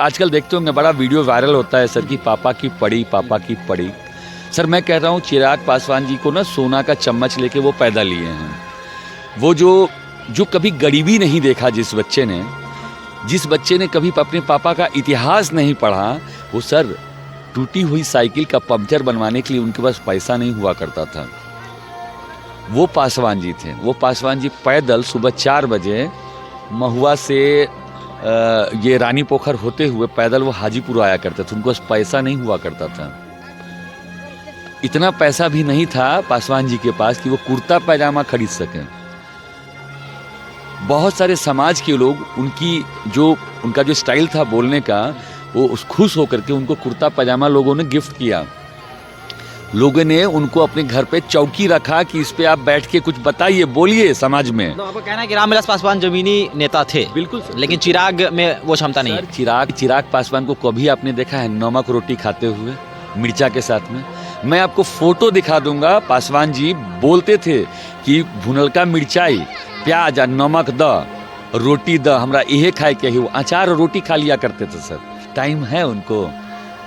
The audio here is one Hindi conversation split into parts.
आजकल देखते होंगे बड़ा वीडियो वायरल होता है सर कि पापा की पड़ी, पापा की पड़ी। सर मैं कह रहा हूँ चिराग पासवान जी को ना सोना का चम्मच लेके वो पैदा लिए हैं। वो जो कभी गरीबी नहीं देखा, जिस बच्चे ने कभी अपने पापा का इतिहास नहीं पढ़ा, वो सर टूटी हुई साइकिल का पंक्चर बनवाने के लिए उनके पास पैसा नहीं हुआ करता था। वो पासवान जी थे। वो पासवान जी पैदल सुबह 4 बजे महुआ से ये रानी पोखर होते हुए पैदल वो हाजीपुर आया करते थे। उनको पास पैसा नहीं हुआ करता था। इतना पैसा भी नहीं था पासवान जी के पास कि वो कुर्ता पैजामा खरीद सकें। बहुत सारे समाज के लोग उनका जो स्टाइल था बोलने का, वो खुश होकर के उनको कुर्ता पैजामा लोगों ने गिफ्ट किया। लोगों ने उनको अपने घर पे चौकी रखा कि इस पे आप बैठ के कुछ बताइए, बोलिए समाज में। तो आपका कहना है कि रामविलास पासवान जमीनी नेता थे, बिल्कुल, लेकिन चिराग में वो क्षमता नहीं है। चिराग पासवान को कभी आपने देखा है नमक रोटी खाते हुए मिर्चा के साथ में? मैं आपको फोटो दिखा दूंगा। पासवान जी बोलते थे कि भुनलका मिर्चाई, प्याज और नमक द, रोटी द, हमरा यहे खाए के ही। अचार और रोटी खा लिया करते थे सर। टाइम है उनको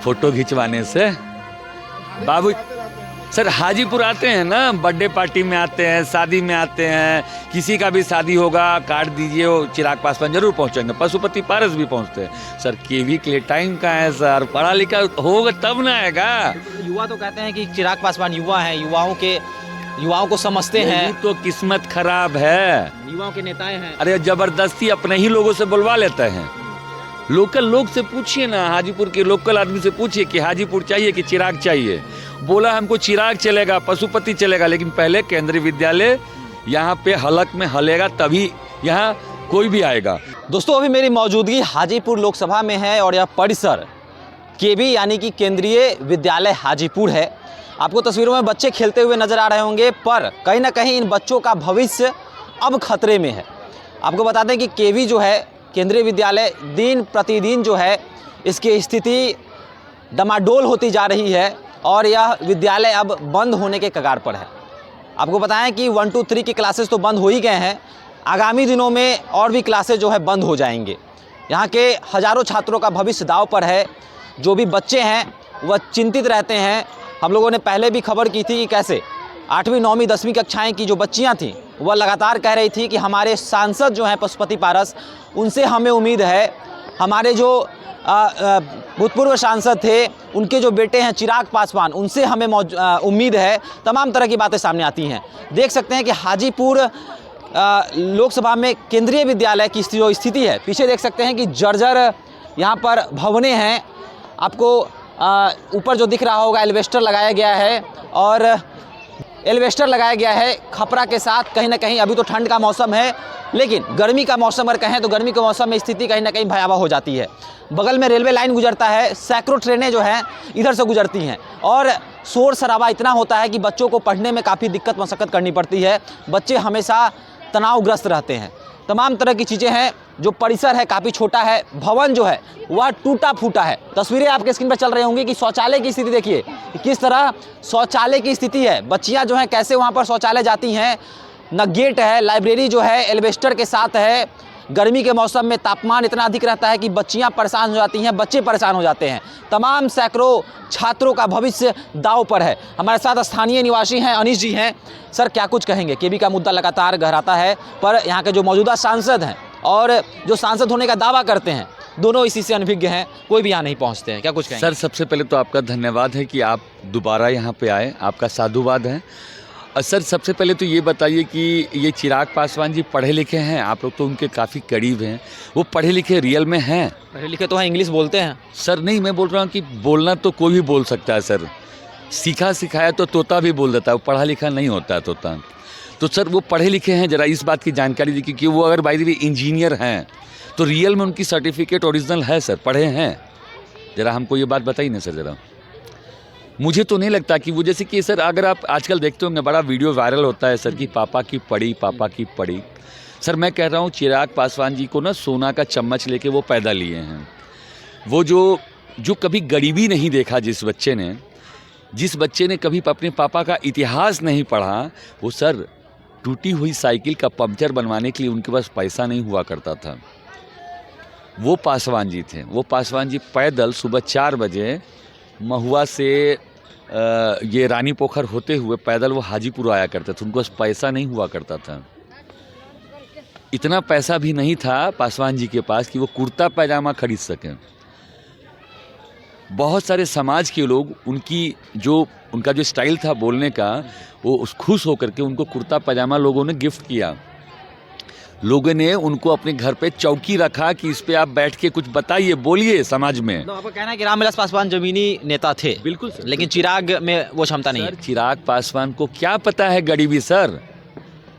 फोटो खिंचवाने से? बाबू सर हाजीपुर आते हैं ना, बर्थडे पार्टी में आते हैं, शादी में आते हैं, किसी का भी शादी होगा कार्ड दीजिए, वो चिराग पासवान जरूर पहुंचेंगे। पशुपति पारस भी पहुंचते हैं सर। केवी के लिए टाइम कहाँ है सर? पढ़ा लिखा होगा तब ना आएगा। युवा तो कहते हैं कि चिराग पासवान युवा हैं, युवाओं को समझते हैं। तो किस्मत खराब है, युवाओं के नेताएं हैं। अरे जबरदस्ती अपने ही लोगों से बुलवा लेते हैं। लोकल लोग से पूछिए ना, हाजीपुर के लोकल आदमी से पूछिए कि हाजीपुर चाहिए कि चिराग चाहिए। बोला हमको चिराग चलेगा, पशुपति चलेगा, लेकिन पहले केंद्रीय विद्यालय यहाँ पे हलक में हलेगा, तभी यहाँ कोई भी आएगा। दोस्तों अभी मेरी मौजूदगी हाजीपुर लोकसभा में है और यह परिसर केवी यानी कि केंद्रीय विद्यालय हाजीपुर है। आपको तस्वीरों में बच्चे खेलते हुए नजर आ रहे होंगे, पर कहीं ना कहीं इन बच्चों का भविष्य अब खतरे में है। आपको बता दें कि केवी जो है केंद्रीय विद्यालय, दिन प्रतिदिन जो है इसकी स्थिति डमाडोल होती जा रही है और यह विद्यालय अब बंद होने के कगार पर है। आपको बताएं कि 1, 2, 3 की क्लासेस तो बंद हो ही गए हैं। आगामी दिनों में और भी क्लासेस जो है बंद हो जाएंगे। यहाँ के हज़ारों छात्रों का भविष्य दांव पर है। जो भी बच्चे हैं वह चिंतित रहते हैं। हम लोगों ने पहले भी खबर की थी कि कैसे 8वीं 9वीं 10वीं कक्षाएं की जो बच्चियां थीं वह लगातार कह रही थी कि हमारे सांसद जो हैं पशुपति पारस, उनसे हमें उम्मीद है। हमारे जो भूतपूर्व सांसद थे, उनके जो बेटे हैं चिराग पासवान, उनसे हमें उम्मीद है। तमाम तरह की बातें सामने आती हैं। देख सकते हैं कि हाजीपुर लोकसभा में केंद्रीय विद्यालय की जो स्थिति है, पीछे देख सकते हैं कि जर्जर यहाँ पर भवनें हैं। आपको ऊपर जो दिख रहा होगा एल्वेस्टर लगाया गया है और एल्वेस्टर लगाया गया है खपरा के साथ। कहीं ना कहीं अभी तो ठंड का मौसम है, लेकिन गर्मी का मौसम अगर कहें तो गर्मी के मौसम में स्थिति कहीं ना कहीं भयावह हो जाती है। बगल में रेलवे लाइन गुजरता है, सैकड़ों ट्रेनें जो हैं इधर से गुजरती हैं और शोर शराबा इतना होता है कि बच्चों को पढ़ने में काफ़ी दिक्कत मशक्कत करनी पड़ती है। बच्चे हमेशा तनावग्रस्त रहते हैं। तमाम तरह की चीज़ें हैं। जो परिसर है काफ़ी छोटा है। भवन जो है वह टूटा फूटा है। तस्वीरें आपके स्क्रीन पर चल रही होंगी कि शौचालय की स्थिति देखिए किस तरह शौचालय की स्थिति है। बच्चियां जो हैं कैसे वहां पर शौचालय जाती हैं, न गेट है। लाइब्रेरी जो है एल्वेस्टर के साथ है। गर्मी के मौसम में तापमान इतना अधिक रहता है कि बच्चियां परेशान हो जाती हैं, बच्चे परेशान हो जाते हैं। तमाम सैकड़ों छात्रों का भविष्य दांव पर है। हमारे साथ स्थानीय निवासी हैं, अनीश जी हैं। सर क्या कुछ कहेंगे? केवी का मुद्दा लगातार गहराता है, पर यहाँ के जो मौजूदा सांसद हैं और जो सांसद होने का दावा करते हैं, दोनों इसी से अनभिज्ञ हैं, कोई भी यहाँ नहीं पहुँचते हैं। क्या कुछ कहेंगे? सर सबसे पहले तो आपका धन्यवाद है कि आप दोबारा यहाँ पे आए, आपका साधुवाद है। और सर सबसे पहले तो ये बताइए कि ये चिराग पासवान जी पढ़े लिखे हैं? आप लोग तो उनके काफ़ी करीब हैं। वो पढ़े लिखे रियल में हैं? पढ़े लिखे तो हैं, इंग्लिश बोलते हैं। सर नहीं, मैं बोल रहा हूँ कि बोलना तो कोई भी बोल सकता है सर। सीखा सिखाया तो तोता भी बोल देता है, वो पढ़ा लिखा नहीं होता है तोता। तो सर वो पढ़े लिखे हैं, ज़रा इस बात की जानकारी दी क्योंकि वो अगर बाय द वे इंजीनियर हैं तो रियल में उनकी सर्टिफिकेट ओरिजिनल है सर, पढ़े हैं? ज़रा हमको ये बात बताइए ना सर ज़रा। मुझे तो नहीं लगता कि वो, जैसे कि सर अगर आप आजकल देखते होंगे बड़ा वीडियो वायरल होता है सर कि पापा की पड़ी, पापा की पड़ी। सर मैं कह रहा हूँ चिराग पासवान जी को ना सोना का चम्मच लेके वो पैदा लिए हैं। वो जो कभी गरीबी नहीं देखा, जिस बच्चे ने कभी अपने पापा का इतिहास नहीं पढ़ा, वो सर टूटी हुई साइकिल का पंक्चर बनवाने के लिए उनके पास पैसा नहीं हुआ करता था। वो पासवान जी थे। वो पासवान जी पैदल सुबह 4 बजे महुआ से ये रानी पोखर होते हुए पैदल वो हाजीपुर आया करते थे। उनको पैसा नहीं हुआ करता था, इतना पैसा भी नहीं था पासवान जी के पास कि वो कुर्ता पैजामा खरीद सकें। बहुत सारे समाज के लोग उनका जो स्टाइल था बोलने का, वो खुश होकर के उनको कुर्ता पैजामा लोगों ने गिफ्ट किया। लोगों ने उनको अपने घर पे चौकी रखा कि इस पे आप बैठ के कुछ बताइए, बोलिए समाज में। तो आपका कहना है कि रामविलास पासवान जमीनी नेता थे, बिल्कुल सर, लेकिन चिराग में वो क्षमता नहीं है। चिराग पासवान को क्या पता है गरीबी सर?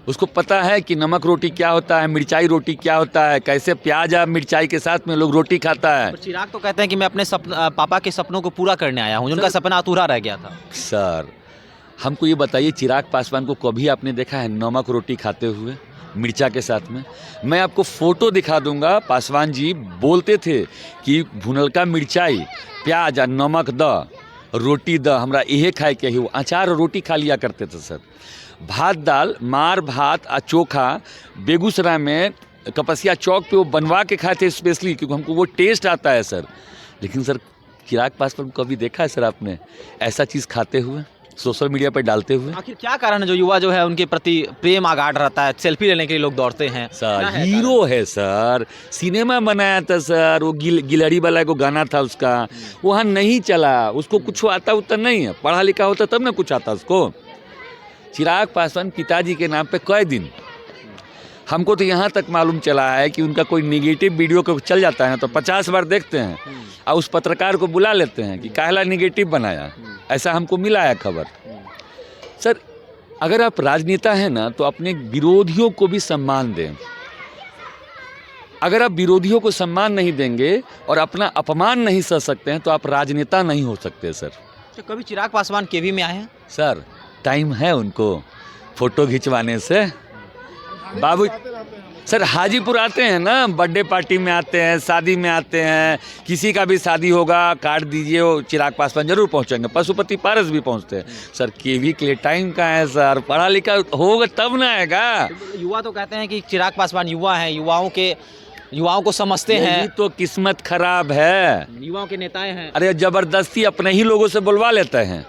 उसको पता है कि नमक रोटी क्या होता है, मिर्चाई रोटी क्या होता है, कैसे प्याज और मिर्चाई के साथ में लोग रोटी खाता है। पर चिराग तो कहते हैं कि मैं अपने पापा के सपनों को पूरा करने आया हूँ, उनका सपना अधूरा रह गया था। सर हमको ये बताइए, चिराग पासवान को कभी आपने देखा है नमक रोटी खाते हुए मिर्चा के साथ में? मैं आपको फोटो दिखा दूंगा। पासवान जी बोलते थे कि भुनलका मिर्चाई प्याज और नमक द रोटी द हमरा इहे खाए के ही। वो अचार और रोटी खा लिया करते थे सर। भात दाल, मार भात और चोखा बेगूसराय में कपसिया चौक पे वो बनवा के खाए थे स्पेशली, क्योंकि हमको वो टेस्ट आता है सर। लेकिन सर चिराग पासवान को कभी देखा है सर आपने ऐसा चीज़ खाते हुए, सोशल मीडिया पर डालते हुए? आखिर क्या कारण है जो युवा जो है उनके प्रति प्रेम आगाढ़ रहता है, सेल्फी लेने के लिए लोग दौड़ते हैं? सर हीरो है सर, सिनेमा बनाया था सर, वो गिलहरी वाला को गाना था उसका, वहाँ नहीं चला, उसको कुछ आता उतना नहीं है, पढ़ा लिखा होता तब ना कुछ आता उसको। चिराग पासवान पिताजी के नाम पे कई दिन, हमको तो यहाँ तक मालूम चला है कि उनका कोई निगेटिव वीडियो को चल जाता है तो 50 बार देखते हैं और उस पत्रकार को बुला लेते हैं कि काहला निगेटिव बनाया, ऐसा हमको मिला है खबर। सर अगर आप राजनेता हैं ना तो अपने विरोधियों को भी सम्मान दें। अगर आप विरोधियों को सम्मान नहीं देंगे और अपना अपमान नहीं सह सकते हैं तो आप राजनेता नहीं हो सकते सर। तो कभी चिराग पासवान केवी में आए हैं? सर टाइम है उनको फोटो खिंचवाने से? बाबू सर हाजीपुर आते हैं ना, बर्थडे पार्टी में आते हैं, शादी में आते हैं, किसी का भी शादी होगा कार्ड दीजिए, वो चिराग पासवान जरूर पहुंचेंगे। पशुपति पारस भी पहुंचते हैं सर। केवी के लिए टाइम कहाँ है सर? पढ़ा लिखा होगा तब ना आएगा। युवा तो कहते हैं कि चिराग पासवान युवा हैं, युवाओं को समझते हैं। ये तो किस्मत खराब है, युवाओं के नेताएं हैं। अरे जबरदस्ती अपने ही लोगों से बुलवा लेते हैं।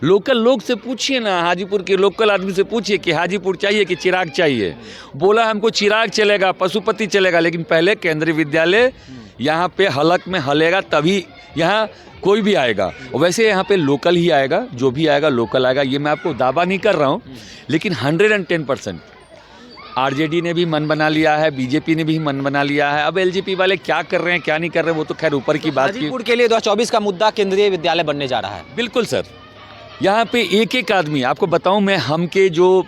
लोकल लोग से पूछिए ना, हाजीपुर के लोकल आदमी से पूछिए कि हाजीपुर चाहिए कि चिराग चाहिए। बोला हमको चिराग चलेगा, पशुपति चलेगा, लेकिन पहले केंद्रीय विद्यालय यहाँ पे हलक में हलेगा तभी यहाँ कोई भी आएगा। वैसे यहाँ पे लोकल ही आएगा, जो भी आएगा लोकल आएगा, ये मैं आपको दावा नहीं कर रहा हूँ, लेकिन 110% आरजेडी ने भी मन बना लिया है, बीजेपी ने भी मन बना लिया है। अब एलजेपी वाले क्या कर रहे हैं क्या नहीं कर रहे हैं वो तो खैर ऊपर की बात की। हाजीपुर के लिए 2024 का मुद्दा केंद्रीय विद्यालय बनने जा रहा है। बिल्कुल सर, यहाँ पे एक एक आदमी, आपको बताऊँ मैं, हम के जो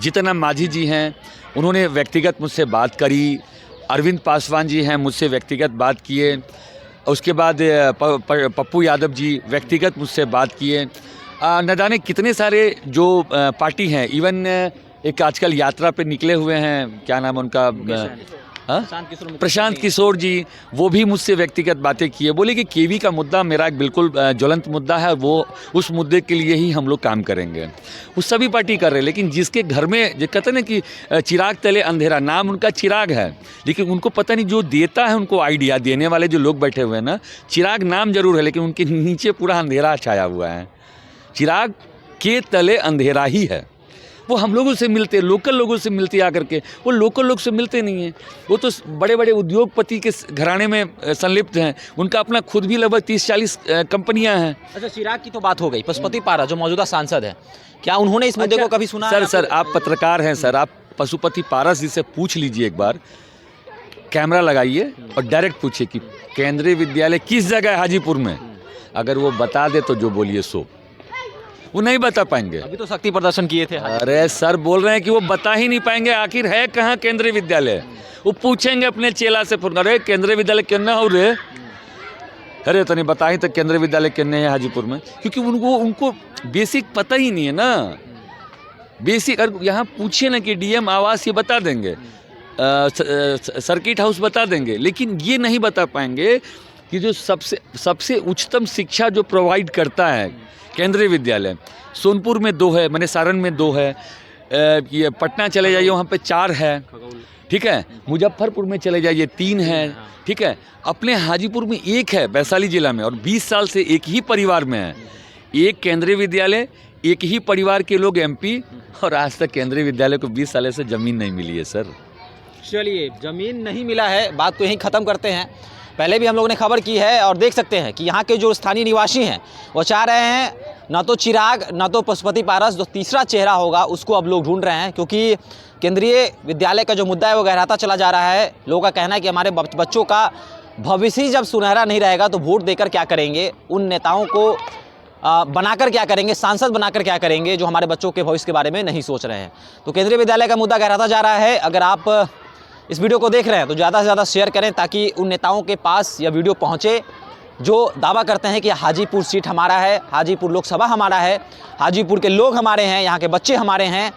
जितना माझी जी हैं उन्होंने व्यक्तिगत मुझसे बात करी, अरविंद पासवान जी हैं मुझसे व्यक्तिगत बात किए, उसके बाद पप्पू यादव जी व्यक्तिगत मुझसे बात किए, न जाने कितने सारे जो पार्टी हैं, इवन एक आजकल यात्रा पे निकले हुए हैं, क्या नाम उनका, प्रशांत किशोर जी, वो भी मुझसे व्यक्तिगत बातें किए। बोले कि केवी का मुद्दा मेरा एक बिल्कुल ज्वलंत मुद्दा है, वो उस मुद्दे के लिए ही हम लोग काम करेंगे। वो सभी पार्टी कर रहे हैं, लेकिन जिसके घर में जो कहते हैं ना कि चिराग तले अंधेरा, नाम उनका चिराग है, लेकिन उनको पता नहीं जो देता है उनको आइडिया देने वाले जो लोग बैठे हुए हैं ना, चिराग नाम जरूर है लेकिन उनके नीचे पूरा अंधेरा छाया हुआ है। चिराग के तले अंधेरा ही है। वो हम लोगों से मिलते, लोकल लोगों से मिलते आकर के, वो लोकल लोग से मिलते नहीं हैं। वो तो बड़े बड़े उद्योगपति के घराने में संलिप्त हैं, उनका अपना खुद भी लगभग 30-40 कंपनियां हैं। अच्छा, चिराग की तो बात हो गई, पशुपति पारस जो मौजूदा सांसद है, क्या उन्होंने इस मुद्दे को कभी सुना? सर आप पत्रकार हैं सर, आप पशुपति पारस जी से पूछ लीजिए, एक बार कैमरा लगाइए और डायरेक्ट पूछिए कि केंद्रीय विद्यालय किस जगह है हाजीपुर में। अगर वो बता दे तो जो बोलिए सो, वो नहीं बता पाएंगे। अभी तो शक्ति प्रदर्शन किए थे। अरे सर बोल रहे हैं कि वो बता ही नहीं पाएंगे, आखिर है कहाँ केंद्रीय विद्यालय। वो पूछेंगे अपने चेला से, अरे केंद्रीय विद्यालय किन्ना हो रे, अरे तो नहीं बता ही तो केंद्रीय विद्यालय किन्ने है हाजीपुर में, क्योंकि उनको बेसिक पता ही नहीं है ना। बेसिक अगर यहाँ पूछे ना कि डीएम आवास ये बता देंगे, सर्किट हाउस बता देंगे, लेकिन ये नहीं बता पाएंगे कि जो सबसे उच्चतम शिक्षा जो प्रोवाइड करता है केंद्रीय विद्यालय, सोनपुर में 2 है, मैंने सारण में 2 है, ये पटना चले जाइए वहाँ पे 4 है, ठीक है। मुजफ्फरपुर में चले जाइए 3 है, ठीक है। अपने हाजीपुर में 1 है वैशाली जिला में, और 20 साल से एक ही परिवार में है। एक केंद्रीय विद्यालय, एक ही परिवार के लोग MP, और आज तक केंद्रीय विद्यालय को 20 साल से ज़मीन नहीं मिली है सर। चलिए, ज़मीन नहीं मिला है, बात को यहीं ख़त्म करते हैं। पहले भी हम लोगों ने खबर की है और देख सकते हैं कि यहाँ के जो स्थानीय निवासी हैं वो चाह रहे हैं ना तो चिराग ना तो पशुपति पारस, जो तीसरा चेहरा होगा उसको अब लोग ढूंढ रहे हैं, क्योंकि केंद्रीय विद्यालय का जो मुद्दा है वो गहराता चला जा रहा है। लोगों का कहना है कि हमारे बच्चों का भविष्य जब सुनहरा नहीं रहेगा तो वोट देकर क्या करेंगे, उन नेताओं को बनाकर क्या करेंगे, सांसद बनाकर क्या करेंगे जो हमारे बच्चों के भविष्य के बारे में नहीं सोच रहे हैं। तो केंद्रीय विद्यालय का मुद्दा गहराता जा रहा है। अगर आप इस वीडियो को देख रहे हैं तो ज़्यादा से ज़्यादा शेयर करें ताकि उन नेताओं के पास यह वीडियो पहुंचे जो दावा करते हैं कि हाजीपुर सीट हमारा है, हाजीपुर लोकसभा हमारा है, हाजीपुर के लोग हमारे हैं, यहाँ के बच्चे हमारे हैं,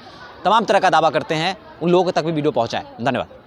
तमाम तरह का दावा करते हैं। उन लोगों तक भी वीडियो पहुँचाएँ। धन्यवाद।